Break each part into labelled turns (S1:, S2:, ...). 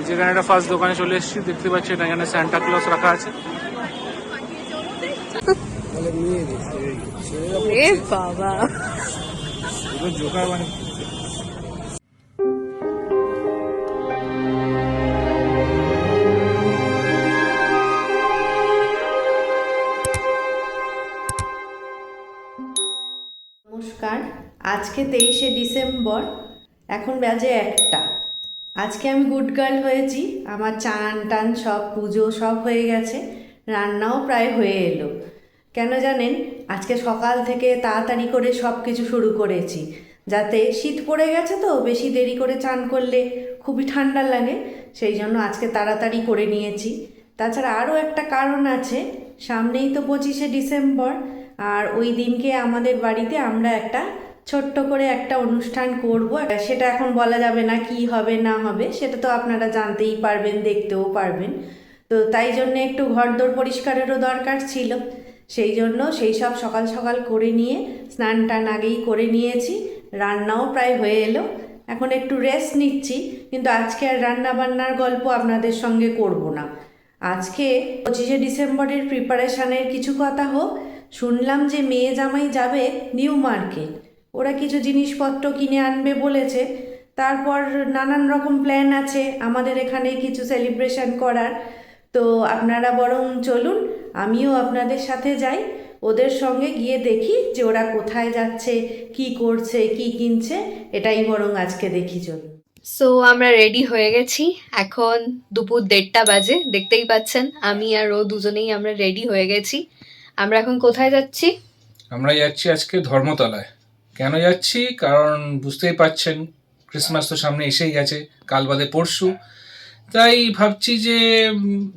S1: যেখানে একটা ফার্স্ট দোকানে চলে এসেছি, দেখতে পাচ্ছি এখানে সান্টা ক্লজ রাখা আছে।
S2: বাবা
S1: জোকার মানে
S2: নমস্কার, আজকে 23শে ডিসেম্বর, এখন বাজে 1টা। আজকে আমি গুড গার্ল হয়েছি, আমার চান টান সব পুজো সব হয়ে গেছে, রান্নাও প্রায় হয়ে এলো। কেন জানেন, আজকে সকাল থেকে তাড়াতাড়ি করে সব কিছু শুরু করেছি, যাতে শীত পড়ে গেছে তো বেশি দেরি করে চান করলে খুবই ঠান্ডা লাগে, সেই জন্য আজকে তাড়াতাড়ি করে নিয়েছি। তাছাড়া আরও একটা কারণ আছে, সামনেই তো 25শে ডিসেম্বর, আর ওই দিনকে আমাদের বাড়িতে আমরা একটা ছোট্ট করে একটা অনুষ্ঠান করব। সেটা এখন বলা যাবে না, কি হবে না হবে সেটা তো আপনারা জানতেই পারবেন, দেখতেও পারবেন। তো তাই জন্য একটু ঘরদোর পরিষ্কারেরও দরকার ছিল, সেই জন্য সেই সব সকাল সকাল করে নিয়ে স্নান টান আগেই করে নিয়েছি, রান্নাও প্রায় হয়ে এলো। এখন একটু রেস্ট নিচ্ছি, কিন্তু আজকে আর রান্না বান্নার গল্প আপনাদের সঙ্গে করব না। আজকে 25শে ডিসেম্বরের প্রিপারেশানের কিছু কথা হোক। শুনলাম যে মেয়ে জামাই যাবে নিউ মার্কেট, ওরা কিছু জিনিসপত্র কিনে আনবে বলেছে। তারপর নানান রকম প্ল্যান আছে আমাদের এখানে কিছু সেলিব্রেশন করার। তো আপনারা বরং চলুন, আমিও আপনাদের সাথে যাই, ওদের সঙ্গে গিয়ে দেখি যে ওরা কোথায় যাচ্ছে, কি করছে, কি কিনছে, এটাই বরং আজকে দেখি, চলুন।
S3: সো আমরা রেডি হয়ে গেছি, এখন দুপুর 1:30 বাজে, দেখতেই পাচ্ছেন আমি আর ও দুজনেই আমরা রেডি হয়ে গেছি। আমরা এখন কোথায় যাচ্ছি?
S1: আমরা যাচ্ছি আজকে ধর্মতলায়। কেন যাচ্ছি? কারণ বুঝতেই পাচ্ছেন, ক্রিসমাস তো সামনে এসেই গেছে, কাল বাদে পরশু। তাই ভাবছি যে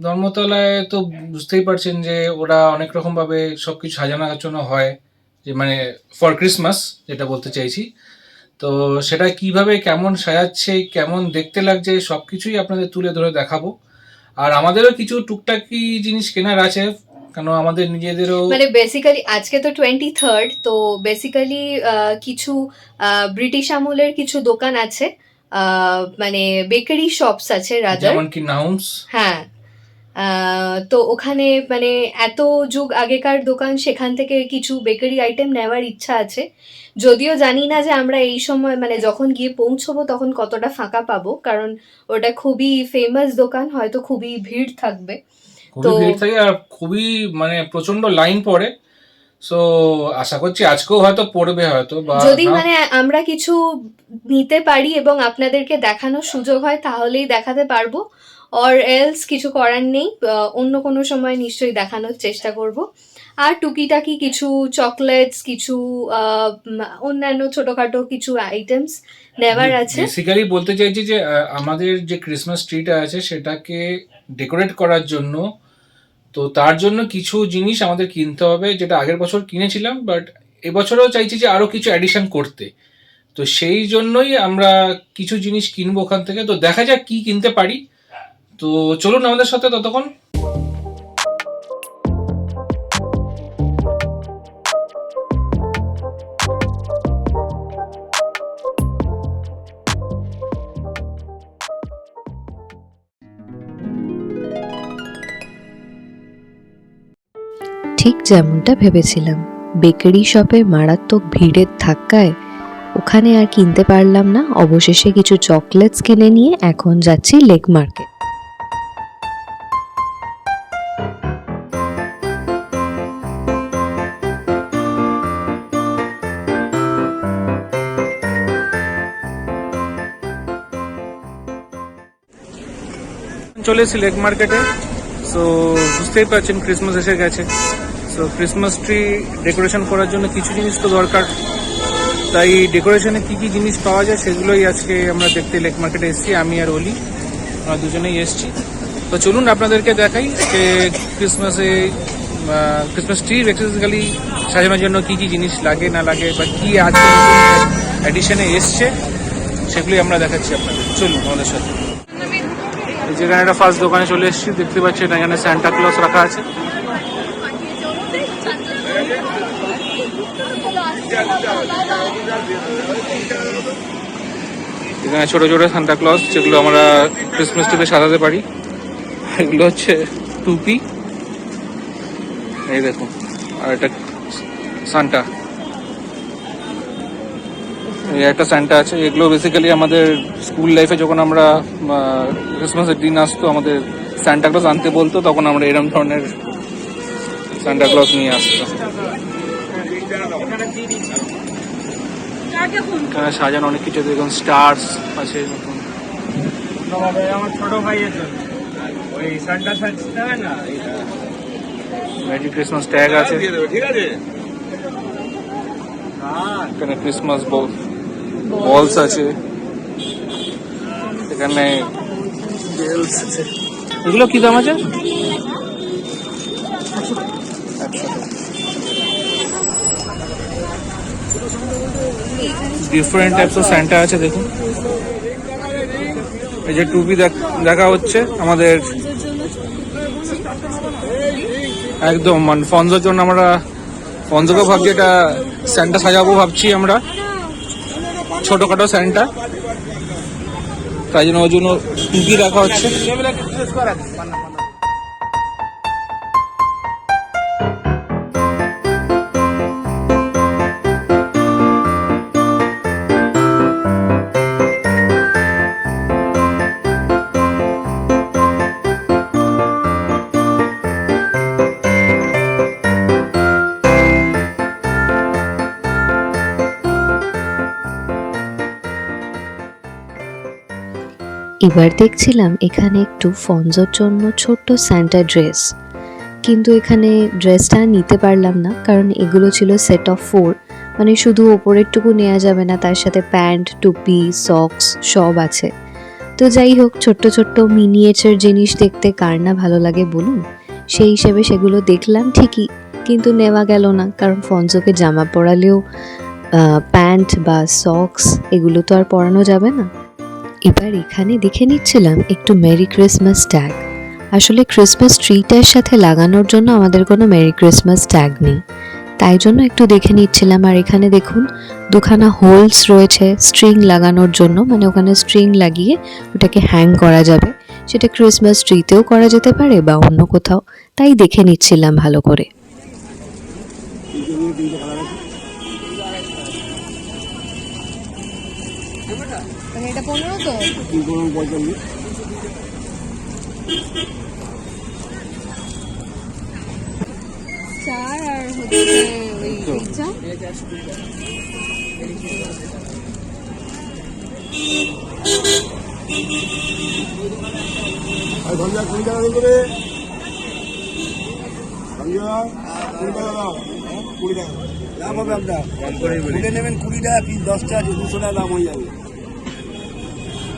S1: ধর্মতলায় তো বুঝতেই পারছেন যে ওরা অনেক রকমভাবে সব কিছু সাজানো গোছানো হয়, যে মানে ফর ক্রিসমাস যেটা বলতে চাইছি। তো সেটা কিভাবে কেমন সাজাচ্ছে, কেমন দেখতে লাগছে, সব কিছুই আপনাদের তুলে ধরে দেখাবো। আর আমাদেরও কিছু টুকটাকি জিনিস কেনার আছে, কেন আমাদের নিজেদেরও
S3: মানে বেসিক্যালি আজকে তো 23rd, তো বেসিক্যালি কিছু ব্রিটিশ আমলের কিছু দোকান আছে, মানে বেকারি শপস আছে রাদার,
S1: যেমন কি নাউমস।
S3: হ্যাঁ, তো ওখানে মানে এত যুগ আগেকার দোকান, সেখান থেকে কিছু বেকারি আইটেম নেওয়ার ইচ্ছা আছে। যদিও জানি না যে আমরা এই সময় মানে যখন গিয়ে পৌঁছবো তখন কতটা ফাঁকা পাবো, কারণ ওটা খুবই ফেমাস দোকান, হয়তো খুবই ভিড় থাকবে।
S1: খুবই ভিড় থাকে আর খুবই মানে প্রচন্ড লাইন পড়ে। সো আশা করছি আজকেও হয়তো পড়বে, হয়তো বা
S3: যদি মানে আমরা কিছু নিতে পারি এবং আপনাদেরকে দেখানোর সুযোগ হয় তাহলেই দেখাতে পারবো, অর এলস কিছু করার নেই, অন্য কোনো সময় নিশ্চয়ই দেখানোর চেষ্টা করব। আর টুকিটাকি কিছু চকলেটস, কিছু অন্যান্য ছোটখাটো কিছু আইটেমস নেওয়ার আছে।
S1: বেসিক্যালি বলতে চাইছি যে আমাদের যে ক্রিসমাস ট্রিটা আছে সেটাকে ডেকোরেট করার জন্য, তো তার জন্য কিছু জিনিস আমাদের কিনতে হবে, যেটা আগের বছর কিনেছিলাম, বাট এবছরও চাইছি যে আরো কিছু অ্যাডিশন করতে। তো সেই জন্যই আমরা কিছু জিনিস কিনবো ওখান থেকে। তো দেখা যাক কি কিনতে পারি। তো চলুন আমাদের সাথে ততক্ষণ।
S4: ঠিক যেমনটা ভেবেছিলাম, বেকারি শপে মারাত্মক ভিড়ের ধাক্কায় ওখানে আর কিনতে পারলাম না। অবশেষে কিছু চকলেটস কিনে নিয়ে এখন যাচ্ছি লেক মার্কেট।
S1: চলে এসেছি লেক মার্কেটে। সো বুঝতেই পারছেন ক্রিসমাস এসে গেছে। সো ক্রিসমাস ট্রি ডেকোরেশন করার জন্য কিছু জিনিস তো দরকার, তাই ডেকোরেশনে কি কি জিনিস পাওয়া যায় সেগুলোই আজকে আমরা দেখতে লেক মার্কেটে এসেছি, আমি আর অলি, আমরা দুজনেই এসেছি। তো চলুন আপনাদেরকে দেখাই যে ক্রিসমাস ট্রি বেসিক্যালি সাজানোর জন্য কি কি জিনিস লাগে না লাগে, বা কি আজকে অ্যাডিশনে এসছে সেগুলোই আমরা দেখাচ্ছি আপনাদের। চলুন আমাদের সাথে। যেখানে একটা ফার্স্ট দোকানে চলে এসেছি, দেখতে পাচ্ছেন এখানে সান্টা ক্লজ রাখা আছে। এখানে ছোট ছোট সান্টা ক্লজ যেগুলো আমরা ক্রিসমাস ট্রিতে সাজাতে পারি। এগুলো হচ্ছে টুপি, এই দেখুন, আর একটা সান্টা, এই একটা সান্টা আছে। এগুলো বেসিক্যালি আমাদের স্কুল লাইফে যখন আমরা ক্রিসমাসের দিন আসতো, আমাদের সান্টা ক্লজ আনতে বলতো, তখন আমরা এরকম ধরনের সান্টা ক্লজ নিয়ে আসতো। এখানে সাজানো অনেক কিছু, দেখুন স্টার্স আছে নতুন।
S5: আমার ছোট ভাইয়ের জন্য ওই সান্টা সাজতে হয় না,
S1: মেরি ক্রিসমাস ট্যাগ আছে,
S5: ঠিক আছে।
S1: এখানে ক্রিসমাস বলস আছে, এখানে বেলস আছে। এগুলো কি দাম আছে? 100 টাকা। ডিফারেন্ট টাইপস অফ স্যান্টা আছে দেখুন। এই যে টুপি দেখা হচ্ছে আমাদের একদম মানে ফনজোর জন্য, আমরা ফনজোকে ভাবছি এটা স্যান্টা সাজাবো ভাবছি আমরা, ছোটখাটো স্যান্টা, তাই জন্য ওই জন্য টুপি রাখা হচ্ছে।
S4: এবার দেখছিলাম এখানে একটু ফনজোর জন্য ছোট্ট স্যান্টা ড্রেস, কিন্তু এখানে ড্রেসটা নিতে পারলাম না, কারণ এগুলো ছিল সেট অফ 4, মানে শুধু ওপরেরটুকু নেওয়া যাবে না, তার সাথে প্যান্ট, টুপি, সক্স সব আছে। তো যাই হোক, ছোট্ট ছোট্ট মিনিয়েচার জিনিস দেখতে কার না ভালো লাগে বলুন, সেই হিসেবে সেগুলো দেখলাম ঠিকই, কিন্তু নেওয়া গেল না, কারণ ফনজোকে জামা পরালেও প্যান্ট বা সক্স এগুলো তো আর পরানো যাবে না। এবার এখানে দেখে নিচ্ছিলাম একটু মেরি ক্রিসমাস ট্যাগ। আসলে ক্রিসমাস ট্রিটার সাথে লাগানোর জন্য আমাদের কোনো মেরি ক্রিসমাস ট্যাগ নেই, তাই জন্য একটু দেখে নিচ্ছিলাম। আর এখানে দেখুন দুখানা হোলস রয়েছে স্ট্রিং লাগানোর জন্য, মানে ওখানে স্ট্রিং লাগিয়ে ওটাকে হ্যাং করা যাবে। সেটা ক্রিসমাস ট্রিতেও করা যেতে পারে বা অন্য কোথাও, তাই দেখে নিচ্ছিলাম ভালো করে।
S3: এটা 15 তো?
S5: 45
S3: 4 আর হচ্ছে ওই পিজ্জা।
S5: আর ধনিয়া 20 টাকা করে, ধনিয়া 20 টাকা দাও, 20 টাকা লাভ হবে। আপনার কম করে বলি, নেবেন 20 টাকা পিস, 10 টা 200 টাকা দাম হয়ে যাবে।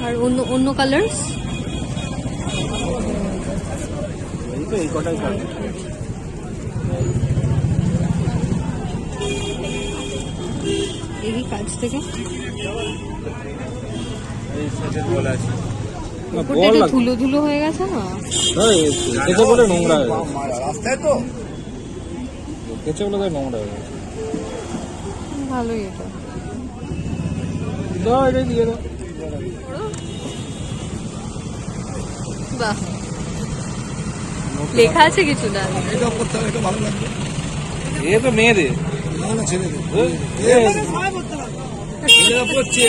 S3: আর অন্য কালার্স
S1: এই কটাই কাজ।
S3: এই কাজ থেকে ধুলো ধুলো হয়ে গেছে না,
S1: নোংরা
S5: রাস্তায় তো
S1: কেচে বলে নোংরা হয়ে গেছে।
S3: ভালোই এটা।
S1: দাও, এটাই দিয়ে দাও।
S3: বাহ, লেখা আছে কিছু না?
S5: এটা করতে হবে, এটা ভালো লাগবে।
S1: এ তো মেয়েদের,
S5: না না ছেলেদের,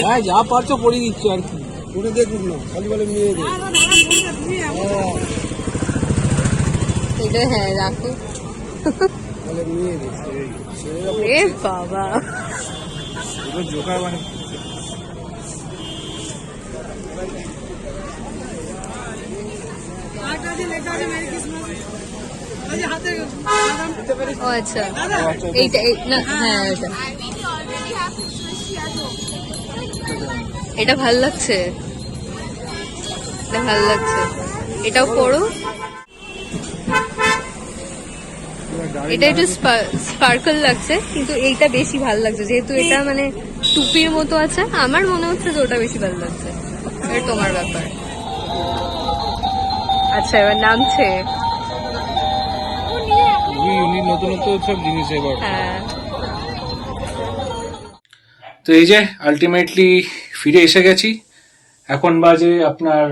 S1: হ্যাঁ যা পারছো পড়িয়ে দিচ্ছ আর কি।
S5: করে দেখুন না, খালি বলে মেয়েদের।
S3: এটা হ্যাঁ রাখো।
S5: বলে মেয়েদের,
S3: এ বাবা,
S1: জোকার মানে
S3: ও আচ্ছা, এইটা না, হ্যাঁ এটা এটা ভাল লাগছে, এটা ভাল লাগছে। এটাও পড়ো, এটা একটু স্পার্কল লাগছে, কিন্তু এইটা বেশি ভাল লাগছে, যেহেতু এটা মানে টুপির মতো আছে। আমার মনে হচ্ছে যে ওটা বেশি ভালো লাগছে। এটা তোমার ব্যাপার। আচ্ছা, এবার নামছে।
S1: নতুন নতুন সব জিনিস এবার।
S3: হ্যাঁ,
S1: তো এই যে আলটিমেটলি ফিরে এসে গেছি। এখন বাজে আপনার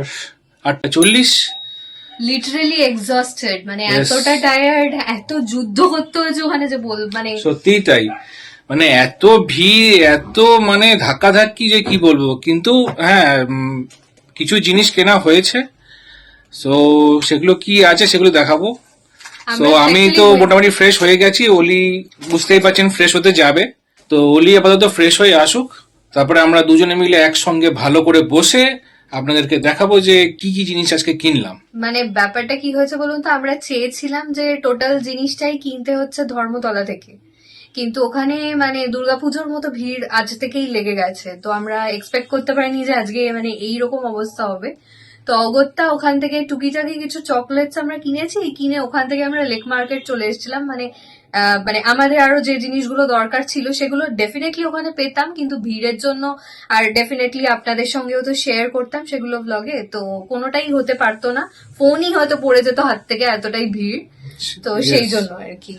S1: 8:40।
S3: লিটারালি এক্সস্টেড, মানে
S1: Yes.
S3: এতটা টায়ার্ড, এত যুদ্ধ করতে হয়েছে ওখানে যে মানে
S1: সত্যিই তাই, মানে এত ভিড়, এত মানে ধাক্কাধাক্কি যে কি বলবো। কিন্তু হ্যাঁ, কিছু জিনিস কেনা হয়েছে, সো সেগুলো কি আছে সেগুলো দেখাবো। তো
S3: আমরা
S1: আমি
S3: actually
S1: তো মোটামুটি ফ্রেশ হয়ে গেছি, ওলি বুঝতেই পারছেন ফ্রেশ হতে যাবে, তো ওলি আপাতত ফ্রেশ হয়ে আসুক, তারপরে আমরা দুজনে মিলে একসঙ্গে ভালো করে বসে আপনাদেরকে দেখাবো যে কি কি জিনিস আজকে কিনলাম।
S3: মানে ব্যাপারটা কি হয়েছে বলুন তো, আমরা চেয়েছিলাম যে টোটাল জিনিসটাই কিনতে হচ্ছে ধর্মতলা থেকে, কিন্তু ওখানে মানে দুর্গাপুজোর মতো ভিড় আজ থেকেই লেগে গেছে, তো আমরা এক্সপেক্ট করতে পারিনি যে আজকে মানে এইরকম অবস্থা হবে। তো অগত্যা ওখান থেকে টুকিটাকি কিছু চকলেটস আমরা কিনেছি, কিনে ওখান থেকে আমরা লেক মার্কেট চলে এসেছিলাম। মানে আমাদের আরো যে জিনিসগুলো দরকার ছিল সেগুলো ডেফিনেটলি ওখানে পেতাম, কিন্তু ভিড়ের জন্য আর ডেফিনেটলি আপনাদের সঙ্গেও তো শেয়ার করতাম সেগুলো ব্লগে, তো কোনোটাই হতে পারতো না, ফোনই হয়তো পড়ে যেত হাত থেকে, এতটাই ভিড়, তো সেই জন্য আর কি।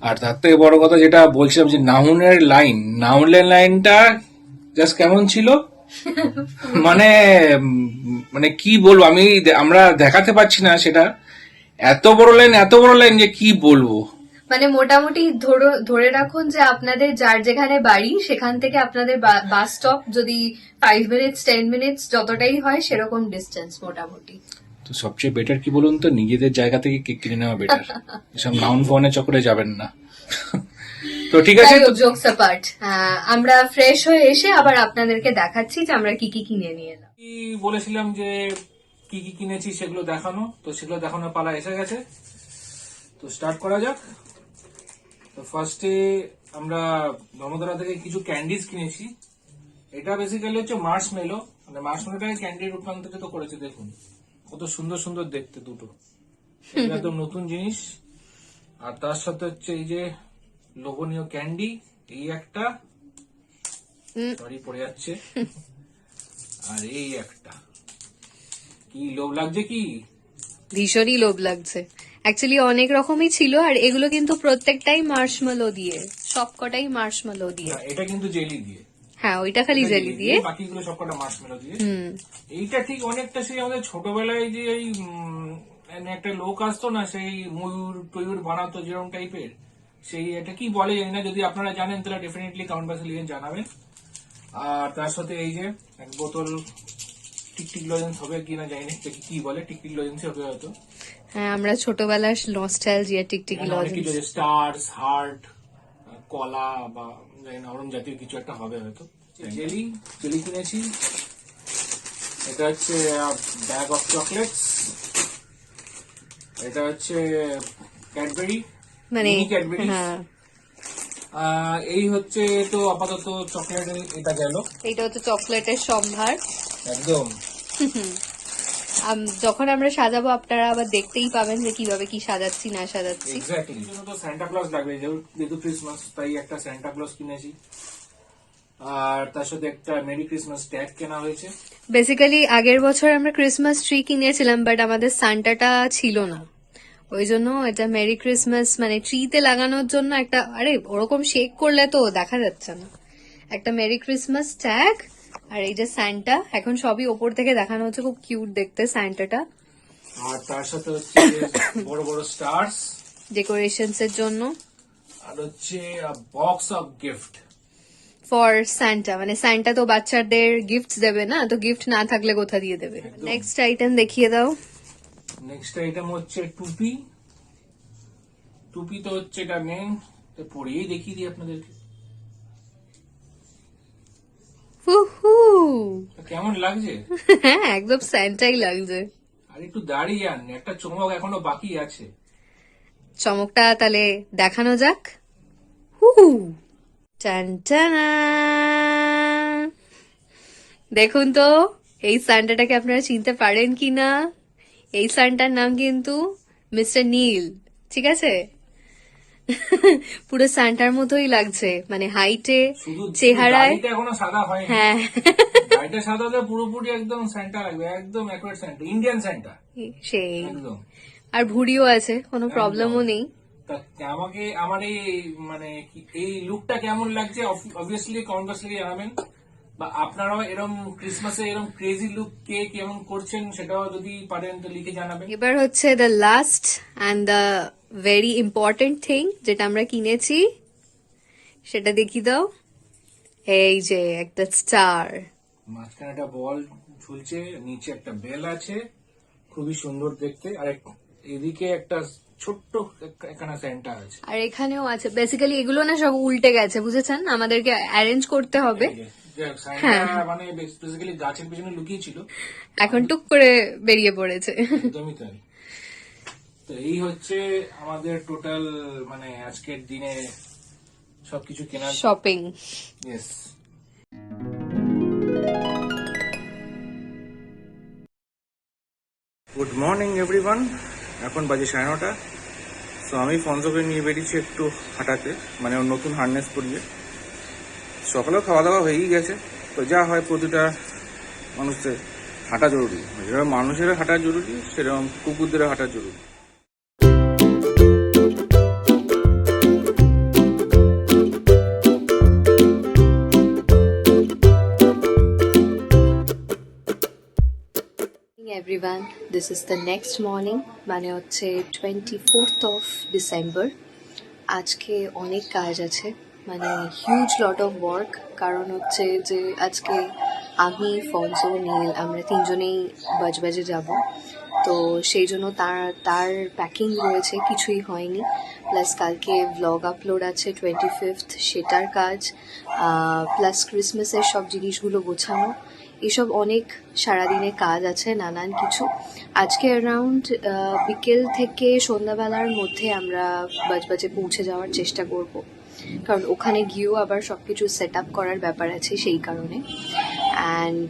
S1: আর তার থেকে বড় কথা যেটা বলছিলাম যে নাউনের লাইনটা জাস্ট কেমন ছিল, মানে মানে কি বলবো, আমরা দেখাতে পারছি না সেটা, এত বড় লাইন যে কি বলবো।
S3: মানে মোটামুটি ধরে রাখুন যে আপনাদের যার যেখানে বাড়ি সেখান থেকে আপনাদের বাস স্টপ যদি 5 মিনিটস 10 মিনিটস যতটাই হয় সেরকম ডিস্টেন্স মোটামুটি।
S1: তো সবচেয়ে বেটার কি বলুন তো, নিজেদের জায়গা থেকে কেক কিনে নেওয়া বেটার, এসব নাউন ফোনের চক্করে যাবেন না। তো ঠিক আছে,
S3: জোকস অ্যাপার্ট, আমরা ফ্রেশ হয়ে এসে আবার আপনাদেরকে দেখাচ্ছি যে আমরা কি কি কিনে নিয়ে এলাম।
S1: কি বলেছিলাম যে কি কি কিনেছি সেগুলো দেখানো, তো সেগুলো দেখানোর পালা এসে গেছে, তো স্টার্ট করা যাক। তো ফার্স্টে আমরা ধর্মতলা থেকে কিছু ক্যান্ডিজ কিনেছি। এটা বেসিক্যালি হচ্ছে মার্শমেলো, মানে মার্শমেলোটাকে ক্যান্ডির রূপান্তরিত করেছে। দেখুন কত সুন্দর সুন্দর দেখতে দুটো, এটা একদম নতুন জিনিস। আর তার সাথে হচ্ছে এই যে লোভনীয় ক্যান্ডি, এই একটা, সরি পড়ে যাচ্ছে, আর এই একটা। কি লোভ লাগছে, কি
S3: ভীষণই লোভ লাগছে। অ্যাকচুয়ালি অনেক রকমই ছিল, আর এগুলো কিন্তু প্রত্যেকটাই মার্শমেলো দিয়ে, সবকটাই মার্শমেলো দিয়ে।
S1: এটা কিন্তু জেলি দিয়ে,
S3: হ্যাঁ ওইটা খালি জেলি দিয়ে,
S1: বাকিগুলো সবকটা মার্শমেলো দিয়ে। এইটা ঠিক অনেকটা সেই আমাদের ছোটবেলায় যে এই একটা লোক আসতো না, সেই ময়ূর বানাতো যেরকম টাইপের, সেই এটা কি বলে জানি না, যদি আপনারা জানেন তাহলে ডেফিনেটলি কমেন্ট বক্সে লিখে জানাবেন। আর তার সাথে এই যে এক বোতল টিকটিক লজেন্স হবে কিনা জানি না, কি বলে, টিকটিক লজেন্স হবে হয়তো।
S3: হ্যাঁ আমরা ছোটবেলার নস্টালজিয়া টিকটিকি
S1: অনেক কিছু
S3: লজেন্স।
S1: স্টার্স, হার্ট, কলা বা জানি না ওরম জাতীয় কিছু একটা হবে হয়তো। জেলি কিনেছি। এটা হচ্ছে ব্যাগ অফ চকলেটস। এটা হচ্ছে ক্যাডবেরি,
S3: মানে
S1: ক্যাডবেরি।
S3: হ্যাঁ
S1: এই হচ্ছে তো আপাতত চকলেট, এটা গেল।
S3: এটা হচ্ছে চকলেটের সম্ভার
S1: একদম।
S3: যখন আমরা সাজাবো আপনারা আবার দেখতেই পাবেন যে কিভাবে কি সাজাচ্ছি না সাজাচ্ছি।
S1: এক্স্যাক্টলি, তো সান্টা ক্লজ লাগবে যেহেতু ক্রিসমাস, তাই একটা সান্টা ক্লজ কিনেছি। আর তার সাথে একটা মেরি ক্রিসমাস ট্যাগ কেনা হয়েছে।
S3: বেসিক্যালি আগের বছর আমরা ক্রিসমাস ট্রি কিনেছিলাম, বাট আমাদের সান্টাটা ছিল না, ওই জন্য এটা মেরি ক্রিসমাস মানে ট্রিতে লাগানোর জন্য একটা, আরে ওরকম শেক করলে তো দেখা যাচ্ছে না, একটা মেরি ক্রিসমাস ট্যাগ। আর এই যে সান্টা, এখন সবই ওপর থেকে দেখানো হচ্ছে, খুব কিউট দেখতে সান্টাটা।
S1: আর তার সাথে হচ্ছে বড় বড় স্টার্স
S3: ডেকোরেশনস এর জন্য।
S1: আর হচ্ছে box of gift
S3: for Santa, মানে সান্টা তো বাচ্চাদের গিফট দেবে না, তো গিফট না থাকলে কোথা দিয়ে দেবে। নেক্সট আইটেম দেখিয়ে দাও।
S1: নেক্সট আইটেম হচ্ছে টুপি। টুপি তো হচ্ছে এটা মেন, তো পরিয়েই দেখিয়ে দিই আপনাদেরকে
S3: হুহু,
S1: কেমন লাগছে।
S3: হ্যাঁ একদম স্যান্টাই লাগছে।
S1: আর একটু দাঁড়িয়ে যান, একটা চমক এখনো বাকি আছে।
S3: চমকটা তাহলে দেখানো যাক। হুহু, টান টানা। দেখুন তো এই সান্টাটাকে আপনারা চিনতে পারেন কিনা। এই সান্টার নাম কিন্তু মিস্টার নীল, ঠিক আছে? পুরো সান্টার মতোই লাগছে, মানে হাইটে,
S1: শুধু
S3: চেহারায়।
S1: দাড়িটা এখনো সাদা হয়নি,
S3: হ্যাঁ
S1: দাড়িটা সাদা হলে পুরোপুরি একদম সান্টা লাগবে, একদম অ্যাকুরেট সান্টা, ইন্ডিয়ান সান্টা
S3: সেই।
S1: একদম।
S3: আর ভুড়িও আছে, কোনো প্রবলেমও নেই।
S1: তা আমাকে আমার এই মানে এই লুকটা কেমন লাগছে অবভিয়াসলি কমেন্ট বক্সে জানাবেন। বা আপনারাও এরকম ক্রিসমাসে এরকম ক্রেজি লুক কে কেমন করছেন সেটাও যদি পারেন তো লিখে জানাবেন।
S3: এবার হচ্ছে the last and the very important thing যেটা আমরা কিনেছি, সেটা দেখিয়ে দাও। এই যে একটা স্টার,
S1: মাঝখানে একটা বল ঝুলছে, নিচে একটা বেল আছে, খুবই সুন্দর দেখতে। আর এদিকে একটা ছোট্ট এখানে সেন্টার আছে,
S3: আর এখানেও আছে। বেসিক্যালি এগুলো না সব উল্টে গেছে, বুঝেছেন, আমাদেরকে অ্যারেঞ্জ করতে হবে।
S1: সাইনটা মানে বেসিক্যালি গাছের পিছনে লুকিয়ে ছিল,
S3: এখন টুক করে বেরিয়ে পড়েছে।
S1: একদমই তাই। তো এই হচ্ছে আমাদের টোটাল মানে আজকের দিনে সবকিছু কেনার
S3: shopping.
S1: Yes. Good morning everyone, এখন বাজে 9:30। সো আমি ফনজোকে নিয়ে বেরিয়েছি একটু হাঁটাতে, মানে ওর নতুন হার্নেস পরিয়ে। সকালেও খাওয়া দাওয়া হয়েই গেছে। তো যা হয়, প্রতিটা মানুষের হাঁটা জরুরি, যেরকম মানুষের হাঁটা জরুরি সেরকম কুকুরদের হাঁটা জরুরি।
S4: Everyone, this is the next morning, মানে হচ্ছে 24th অফ ডিসেম্বর। আজকে অনেক কাজ আছে, মানে হিউজ লট অফ ওয়ার্ক। কারণ হচ্ছে যে আজকে আমি, ফনজো, নীল আমরা তিনজনেই বাজবাজে যাব। তো সেই জন্য তার প্যাকিং রয়েছে, কিছুই হয়নি। প্লাস কালকে ভ্লগ আপলোড আছে 25th, সেটার কাজ। প্লাস ক্রিসমাসের সব জিনিসগুলো গোছানো, এসব অনেক সারাদিনে কাজ আছে, নানান কিছু। আজকে অ্যারাউন্ড বিকেল থেকে সন্ধ্যাবেলার মধ্যে আমরা বাজবাজে পৌঁছে যাওয়ার চেষ্টা করব, কারণ ওখানে গিয়েও আবার সব কিছু সেট আপ করার ব্যাপার আছে, সেই কারণে। অ্যান্ড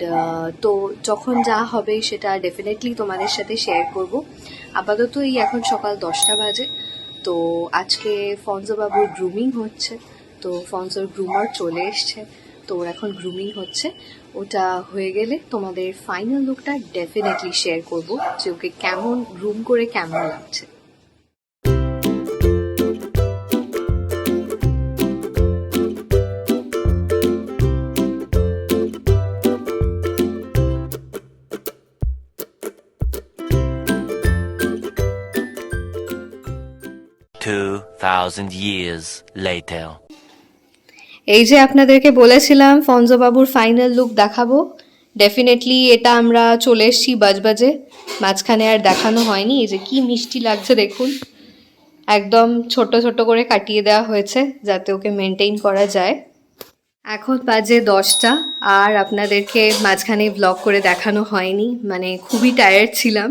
S4: তো যখন যা হবে সেটা ডেফিনেটলি তোমাদের সাথে শেয়ার করব। আপাতত এই এখন সকাল 10টা বাজে। তো আজকে ফনজো বাবুর গ্রুমিং হচ্ছে, তো ফনজোর গ্রুমার চলে এসছে, তো ওর এখন গ্রুমিং হচ্ছে। ওটা হয়ে গেলে তোমাদের ফাইনাল লুকটা ডেফিনেটলি শেয়ার করব, যে ওকে কেমন গ্রুম করে কেমন লাগছে।
S6: $2,000 years later.
S3: এই যে আপনাদেরকে বলেছিলাম ফনজো বাবুর ফাইনাল লুক দেখাবো, ডেফিনেটলি এটা আমরা চলে এসেছি বাজবাজে। মাঝখানে আর দেখানো হয়নি। এই যে কি মিষ্টি লাগছে দেখুন, একদম ছোট ছোট করে কাটিয়ে দেওয়া হয়েছে যাতে ওকে মেনটেন করা যায়। এখন বাজে 10টা, আর আপনাদেরকে মাঝখানে ব্লগ করে দেখানো হয়নি, মানে খুবই টায়ার্ড ছিলাম,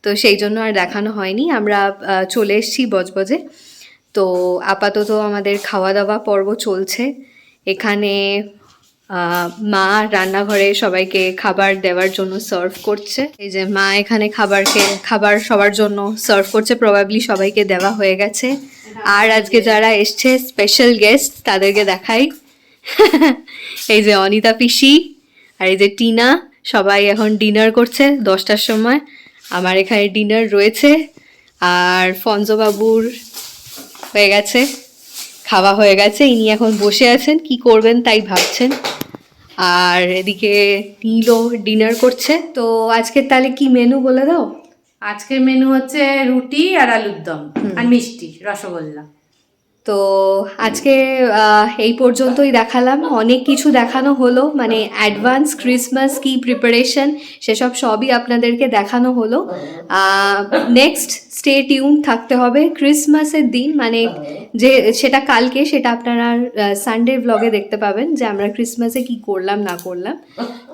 S3: তো সেই জন্য আর দেখানো হয়নি। আমরা চলে এসেছি বজবজে। তো আপাতত আমাদের খাওয়া দাওয়া পর্ব চলছে। এখানে মা রান্নাঘরে সবাইকে খাবার দেওয়ার জন্য সার্ভ করছে। এই যে মা এখানে খাবার সবার জন্য সার্ভ করছে, প্রবাবলি সবাইকে দেওয়া হয়ে গেছে। আর আজকে যারা এসছে স্পেশাল গেস্ট তাদেরকে দেখাই। এই যে অনিতা পিসি আর এই যে টিনা, সবাই এখন ডিনার করছে 10টার সময়। আমার এখানে ডিনার রয়েছে, আর ফনজো বাবুর হয়ে গেছে, খাওয়া হয়ে গেছে, ইনি এখন বসে আছেন, কি করবেন তাই ভাবছেন। আর এদিকে নীলও ডিনার করছে। তো আজকের তাহলে কি মেনু বলে দাও।
S2: আজকের মেনু হচ্ছে রুটি আর আলুর দম আর মিষ্টি রসগোল্লা।
S3: তো আজকে এই পর্যন্তই দেখালাম, অনেক কিছু দেখানো হলো, মানে অ্যাডভান্স ক্রিসমাস কি প্রিপারেশন সেসব সবই আপনাদেরকে দেখানো হলো। নেক্সট স্টে টিউন থাকতে হবে ক্রিসমাসের দিন, মানে যে সেটা কালকে, সেটা আপনারা সানডে ব্লগে দেখতে পাবেন যে আমরা ক্রিসমাসে কি করলাম না করলাম।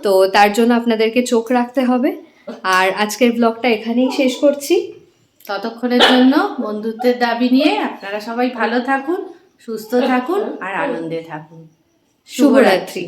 S3: তো তার জন্য আপনাদেরকে চোখ রাখতে হবে। আর আজকের ব্লগটা এখানেই শেষ করছি।
S2: ততক্ষণের জন্য বন্ধুত্বের দাবি নিয়ে আপনারা সবাই ভালো থাকুন, সুস্থ থাকুন আর আনন্দে থাকুন।
S3: শুভরাত্রি।